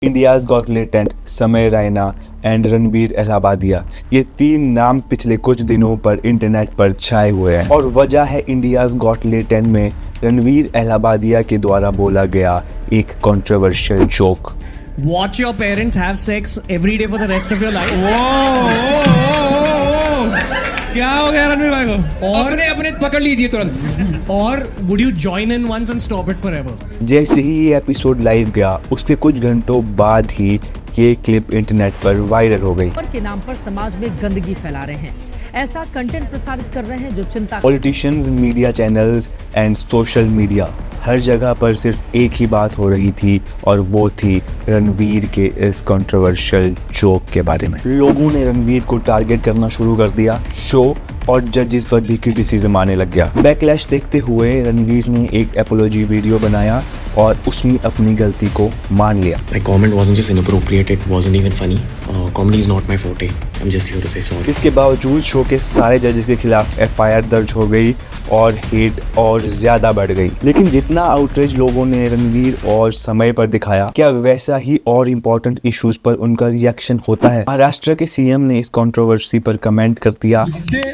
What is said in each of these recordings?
India's got talent, समय Raina and Ranbir अहलावालिया, ये तीन नाम पिछले कुछ दिनों पर इंटरनेट पर छाए हुए हैं और वजह है इंडियाज गॉट टैलेंट में रणबीर अहलावालिया के द्वारा बोला गया एक controversial joke. Watch your parents have sex every day for the rest of your life. क्या हो गया रणवीर भाई को? और अपने पकड़ लीजिए तुरंत। और would you join in once and stop it forever? जैसे ही ये एपिसोड लाइव गया उसके कुछ घंटों बाद ही ये क्लिप इंटरनेट पर वायरल हो गई। के नाम पर समाज में गंदगी फैला रहे हैं, ऐसा कंटेंट प्रसारित कर रहे हैं जो चिंता। Politicians, media channels and social media हर जगह पर सिर्फ एक ही बात हो रही थी और वो थी रणवीर के इस कंट्रोवर्शियल जोक के बारे में। लोगों ने रणवीर को टारगेट करना शुरू कर दिया, शो और जजेस पर भी क्रिटिसिज्म आने लग गया। बैकलैश देखते हुए रणवीर ने एक एपोलॉजी वीडियो बनाया और उसने अपनी गलती को मान लिया। My comment wasn't just inappropriate, it wasn't even funny. Comedy is not my forte. I'm just here to say sorry. इसके बावजूद शो के सारे जजेस के खिलाफ FIR दर्ज हो गई और हेट और ज्यादा बढ़ गई। लेकिन जितना आउटरीच लोगों ने रणवीर और समय पर दिखाया, क्या वैसा ही और इम्पोर्टेंट इश्यूज पर उनका रिएक्शन होता है? महाराष्ट्र के CM ने इस कंट्रोवर्सी पर कमेंट कर दिया।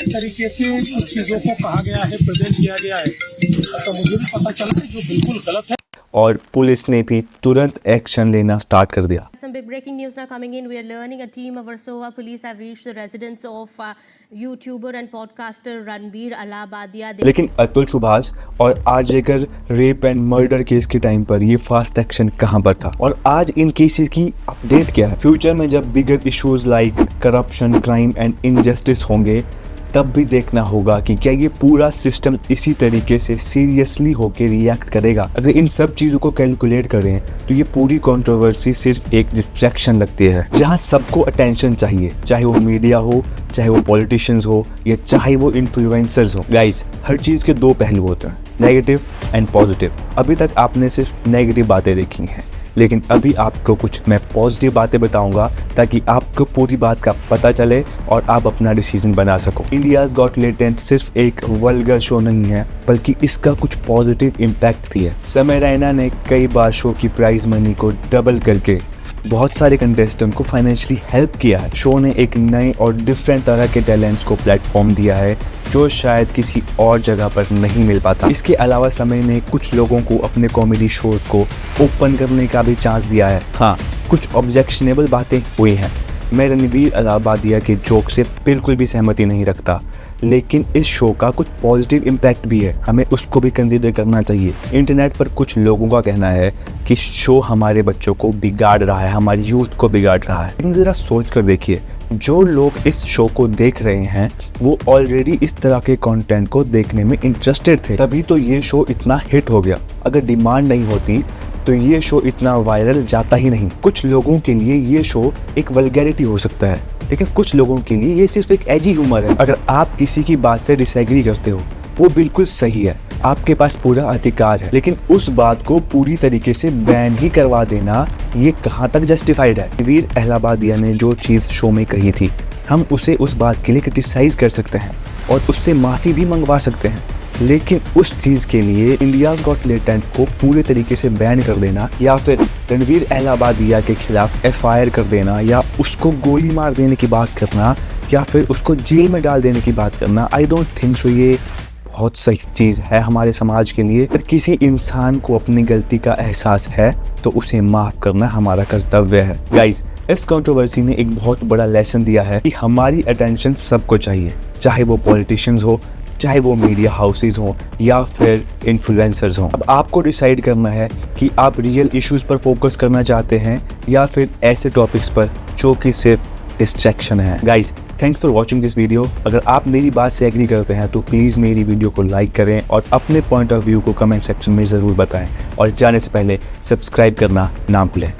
तरीके से उस चीजों को कहा गया है, प्रेजेंट किया गया है, ऐसा मुझे भी पता चला है, जो बिल्कुल गलत है। और पुलिस ने भी तुरंत एक्शन लेना स्टार्ट कर दिया। Some big breaking news now coming in. We are learning a team of Versova police have reached the residence of YouTuber and podcaster Ranbir Ahlabadia. लेकिन अतुल सुभाष और आर्जेकर रेप एंड मर्डर केस के time पर ये fast action कहां पर था और आज इन केसेस की अपडेट क्या है? फ्यूचर में जब bigger issues like corruption, crime and injustice होंगे तब भी देखना होगा कि क्या ये पूरा सिस्टम इसी तरीके से सीरियसली होकर रिएक्ट करेगा। अगर इन सब चीज़ों को कैलकुलेट करें तो ये पूरी कंट्रोवर्सी सिर्फ एक डिस्ट्रैक्शन लगती है, जहां सबको अटेंशन चाहिए, चाहे वो मीडिया हो, चाहे वो पॉलिटिशियंस हो या चाहे वो इन्फ्लुएंसर्स हो। गाइज, हर चीज़ के दो पहलू होते हैं, नेगेटिव एंड पॉजिटिव। अभी तक आपने सिर्फ नेगेटिव बातें देखी हैं, लेकिन अभी आपको कुछ मैं पॉजिटिव बातें बताऊंगा ताकि आपको पूरी बात का पता चले और आप अपना डिसीजन बना सको। इंडियाज गॉट टैलेंट सिर्फ एक वल्गर शो नहीं है, बल्कि इसका कुछ पॉजिटिव इम्पैक्ट भी है। समय रैना ने कई बार शो की प्राइज मनी को डबल करके बहुत सारे कंटेस्टेंट को फाइनेंशियली हेल्प किया है। शो ने एक नए और डिफरेंट तरह के टैलेंट्स को प्लेटफॉर्म दिया है जो शायद किसी और जगह पर नहीं मिल पाता। इसके अलावा समय ने कुछ लोगों को अपने कॉमेडी शोज को ओपन करने का भी चांस दिया है। हाँ, कुछ ऑब्जेक्शनेबल बातें हुई हैं। मैं रणबीर अहलावालिया के जोक से बिल्कुल भी सहमति नहीं रखता, लेकिन इस शो का कुछ पॉजिटिव इम्पैक्ट भी है, हमें उसको भी कंसीडर करना चाहिए। इंटरनेट पर कुछ लोगों का कहना है कि शो हमारे बच्चों को बिगाड़ रहा है, हमारी यूथ को बिगाड़ रहा है। लेकिन ज़रा सोच कर देखिए, जो लोग इस शो को देख रहे हैं वो ऑलरेडी इस तरह के कंटेंट को देखने में इंटरेस्टेड थे, तभी तो ये शो इतना हिट हो गया। अगर डिमांड नहीं होती तो ये शो इतना वायरल जाता ही नहीं। कुछ लोगों के लिए ये शो एक वल्गैरिटी हो सकता है, लेकिन कुछ लोगों के लिए ये सिर्फ एक एजी ह्यूमर है। अगर आप किसी की बात से डिसएग्री करते हो, वो बिल्कुल सही है, आपके पास पूरा अधिकार है, लेकिन उस बात को पूरी तरीके से बैन ही करवा देना ये कहाँ तक जस्टिफाइड है? रणबीर अहलावालिया ने जो चीज़ शो में कही थी, हम उसे उस बात के लिए क्रिटिसाइज कर सकते हैं और उससे माफ़ी भी मंगवा सकते हैं, लेकिन उस चीज़ के लिए इंडियाज गॉट टैलेंट को पूरे तरीके से बैन कर देना या फिर रणबीर अहलावालिया के खिलाफ FIR कर देना या उसको गोली मार देने की बात करना या फिर उसको जेल में डाल देने की बात करना, आई डोंट थिंक सो ये बहुत सही चीज़ है हमारे समाज के लिए। अगर किसी इंसान को अपनी गलती का एहसास है तो उसे माफ़ करना हमारा कर्तव्य है। गाइज, इस कंट्रोवर्सी ने एक बहुत बड़ा लेसन दिया है कि हमारी अटेंशन सबको चाहिए, चाहे वो पॉलिटिशियंस हो, चाहे वो मीडिया हाउसेज हों या फिर इन्फ्लुएंसर्स हों। अब आपको डिसाइड करना है कि आप रियल इश्यूज पर फोकस करना चाहते हैं या फिर ऐसे टॉपिक्स पर जो कि सिर्फ डिस्ट्रैक्शन है। Guys, thanks for watching this video. अगर आप मेरी बात से एग्री करते हैं तो प्लीज़ मेरी वीडियो को लाइक करें और अपने पॉइंट ऑफ व्यू को कमेंट सेक्शन में ज़रूर बताएं और जाने से पहले सब्सक्राइब करना ना भूलें।